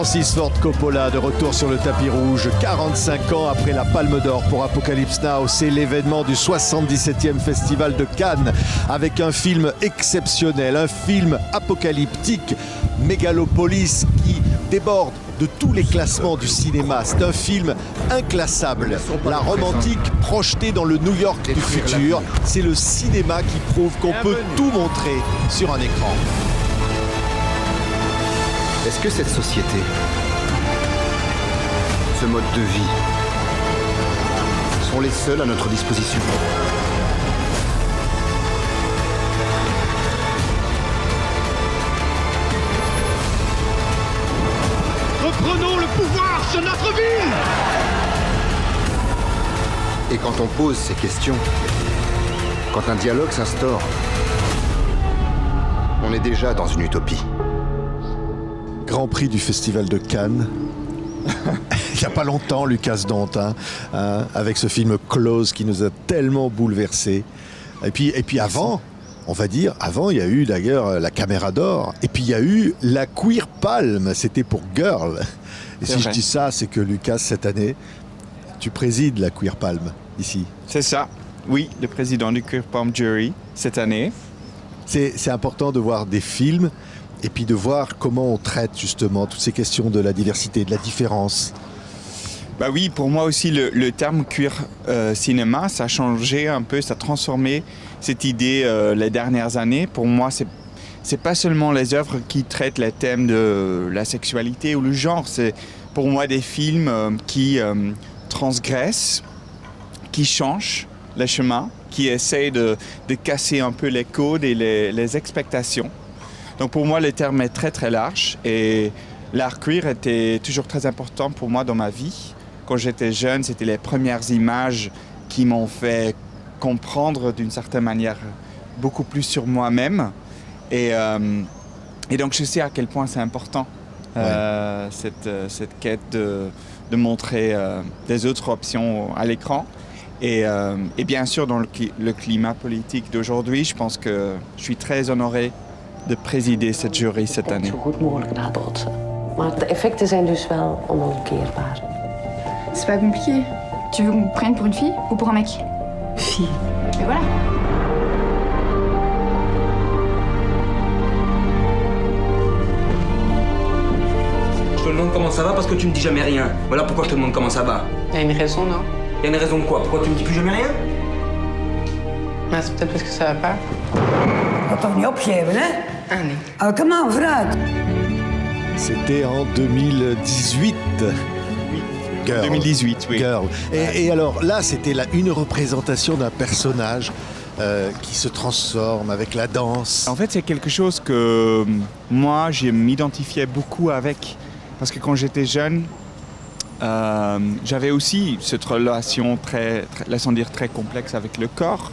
Francis Ford Coppola de retour sur le tapis rouge, 45 ans après la Palme d'Or pour Apocalypse Now. C'est l'événement du 77e Festival de Cannes avec un film exceptionnel, un film apocalyptique, Mégalopolis, qui déborde de tous les classements du cinéma. C'est un film inclassable. La romantique projetée dans le New York du futur. C'est le cinéma qui prouve qu'on peut tout montrer sur un écran. Est-ce que cette société, ce mode de vie, sont les seuls à notre disposition ? Reprenons le pouvoir sur notre ville! Et quand on pose ces questions, quand un dialogue s'instaure, on est déjà dans une utopie. Grand prix du Festival de Cannes. Il n'y a pas longtemps, Lucas Dantin, avec ce film Close qui nous a tellement bouleversés. Et puis avant, on va dire, avant il y a eu d'ailleurs la Caméra d'Or, et puis il y a eu la Queer Palm, c'était pour Girl. Et si je dis ça, c'est que Lucas, cette année, tu présides la Queer Palm ici. C'est ça, oui, le président du Queer Palm Jury cette année. C'est important de voir des films et puis de voir comment on traite justement toutes ces questions de la diversité, de la différence. Bah oui, pour moi aussi, le terme queer cinéma, ça a changé un peu, ça a transformé cette idée les dernières années. Pour moi, c'est pas seulement les œuvres qui traitent les thèmes de la sexualité ou le genre. C'est pour moi des films qui transgressent, qui changent les chemins, qui essayent de casser un peu les codes et les expectations. Donc pour moi, le terme est très très large et l'art queer était toujours très important pour moi dans ma vie. Quand j'étais jeune, c'était les premières images qui m'ont fait comprendre d'une certaine manière beaucoup plus sur moi-même. Et donc je sais à quel point c'est important, cette quête de montrer des autres options à l'écran. Et bien sûr, dans le climat politique d'aujourd'hui, je pense que je suis très honoré de présider cette jury cette année. Zo goed mogelijk nabotsen. Maar de effecten zijn dus wel onomkeerbaar. C'est pas compliqué. Tu veux qu'on me prenne pour une fille ou pour un mec? Fille. Et voilà. Je te demande comment ça va parce que tu me dis jamais rien. Voilà pourquoi je te demande comment ça va. Il y a une raison, non? Il y a une raison de quoi? Pourquoi tu me dis plus jamais rien? C'est peut-être parce que ça va pas. Dat toch niet opgeven, hè? Ah nee. Oh, come on, vooruit. C'était en 2018. Girl. 2018, oui. Girl. Et alors là, c'était une représentation d'un personnage qui se transforme avec la danse. En fait, c'est quelque chose que moi, je m'identifiais beaucoup avec. Parce que quand j'étais jeune, j'avais aussi cette relation laissons dire, très complexe avec le corps.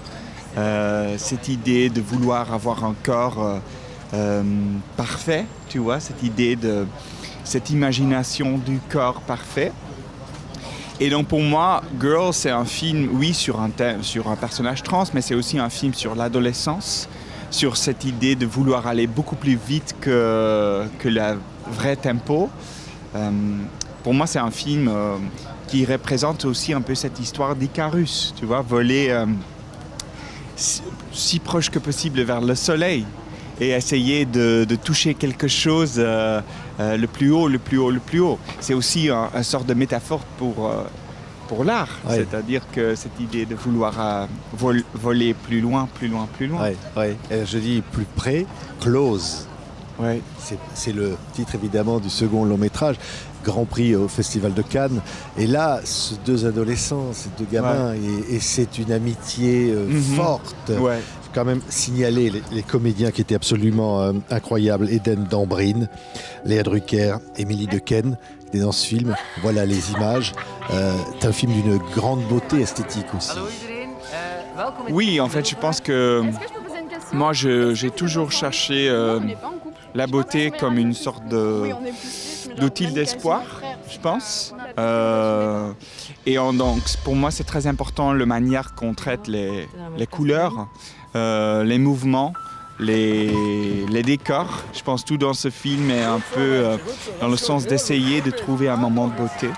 Cette idée de vouloir avoir un corps parfait, tu vois, cette imagination du corps parfait. Et donc pour moi, Girl, c'est un film, oui, sur un personnage trans, mais c'est aussi un film sur l'adolescence, sur cette idée de vouloir aller beaucoup plus vite que le vrai tempo. Pour moi, c'est un film qui représente aussi un peu cette histoire d'Icarus, tu vois, voler si proche que possible vers le soleil et essayer de toucher quelque chose le plus haut, le plus haut, le plus haut. C'est aussi une sorte de métaphore pour l'art, c'est-à-dire que cette idée de vouloir voler plus loin, plus loin, plus loin. Ouais. Et je dis plus près, Close. Ouais. C'est le titre évidemment du second long métrage, Grand Prix au Festival de Cannes. Et là, ces deux adolescents, ces deux gamins, et c'est une amitié forte. Ouais. Faut quand même signaler les comédiens qui étaient absolument incroyables. Eden Dambrin, Léa Drucker, Émilie Dequesne, qui étaient dans ce film. Voilà les images. C'est un film d'une grande beauté esthétique aussi. Oui, en fait, je pense que moi, j'ai toujours cherché la beauté comme une sorte d'outil d'espoir, je pense. Et donc, pour moi, c'est très important la manière qu'on traite les couleurs, les mouvements, les décors. Je pense tout dans ce film est un peu dans le sens d'essayer de trouver un moment de beauté.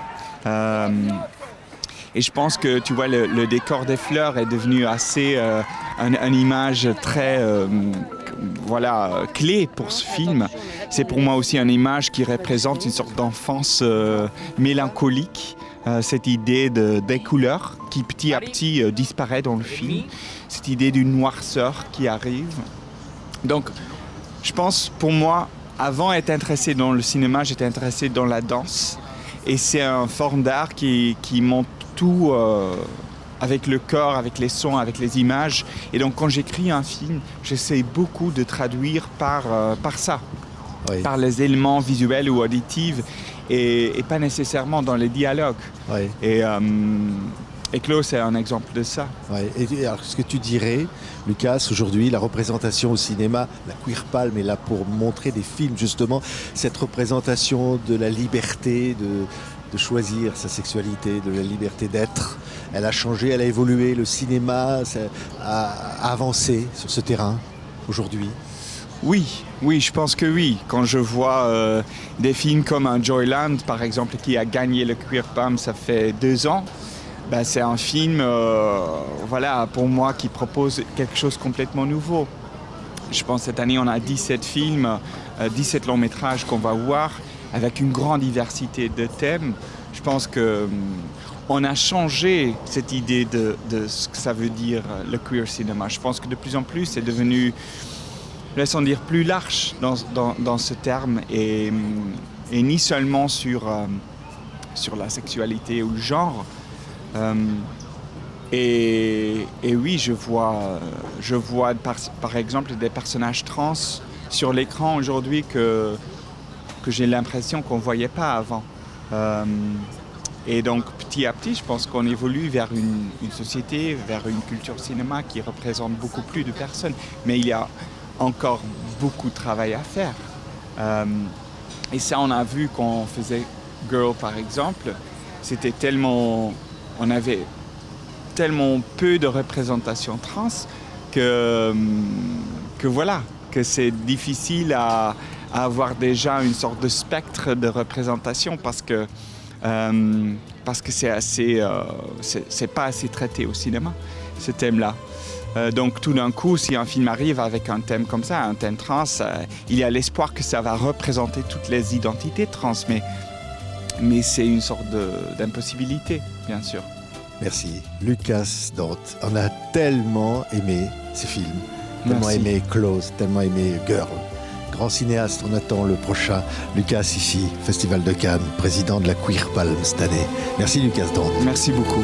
Et je pense que, tu vois, le décor des fleurs est devenu assez une image très clé pour ce film. C'est pour moi aussi une image qui représente une sorte d'enfance mélancolique. Cette idée des couleurs qui petit à petit disparaît dans le film. Cette idée d'une noirceur qui arrive. Donc, je pense, pour moi, avant d'être intéressé dans le cinéma, j'étais intéressé dans la danse. Et c'est une forme d'art qui montre tout avec le corps, avec les sons, avec les images. Et donc, quand j'écris un film, j'essaie beaucoup de traduire par ça, oui. Par les éléments visuels ou auditifs, et pas nécessairement dans les dialogues. Oui. Et Klaus, c'est un exemple de ça. Ouais. Et alors, ce que tu dirais, Lucas, aujourd'hui, la représentation au cinéma, la Queer Palm est là pour montrer des films, justement, cette représentation de la liberté de choisir sa sexualité, de la liberté d'être. Elle a changé, elle a évolué, le cinéma a avancé sur ce terrain aujourd'hui. Oui, je pense que oui. Quand je vois des films comme un Joyland, par exemple, qui a gagné le Queer Palm, ça fait 2 ans, ben, c'est un film, pour moi, qui propose quelque chose de complètement nouveau. Je pense que cette année, on a 17 films, 17 longs métrages qu'on va voir, avec une grande diversité de thèmes. Je pense qu'on a changé cette idée de ce que ça veut dire le queer cinéma. Je pense que de plus en plus, c'est devenu, laissons dire, plus large dans ce terme, et ni seulement sur la sexualité ou le genre. Et oui, je vois par exemple des personnages trans sur l'écran aujourd'hui que j'ai l'impression qu'on ne voyait pas avant. Et donc petit à petit, je pense qu'on évolue vers une société, vers une culture cinéma qui représente beaucoup plus de personnes. Mais il y a encore beaucoup de travail à faire. Et ça, on a vu quand on faisait Girl, par exemple, on avait tellement peu de représentation trans que c'est difficile à avoir déjà une sorte de spectre de représentation parce que c'est pas assez traité au cinéma, ce thème-là. Donc tout d'un coup, si un film arrive avec un thème comme ça, un thème trans, il y a l'espoir que ça va représenter toutes les identités trans, mais c'est une sorte d'impossibilité, bien sûr. Merci. Lucas Dont, on a tellement aimé ces films, tellement aimé Close, tellement aimé Girl. Grand cinéaste, on attend le prochain. Lucas ici, Festival de Cannes, président de la Queer Palm cette année. Merci Lucas Dont. Merci beaucoup.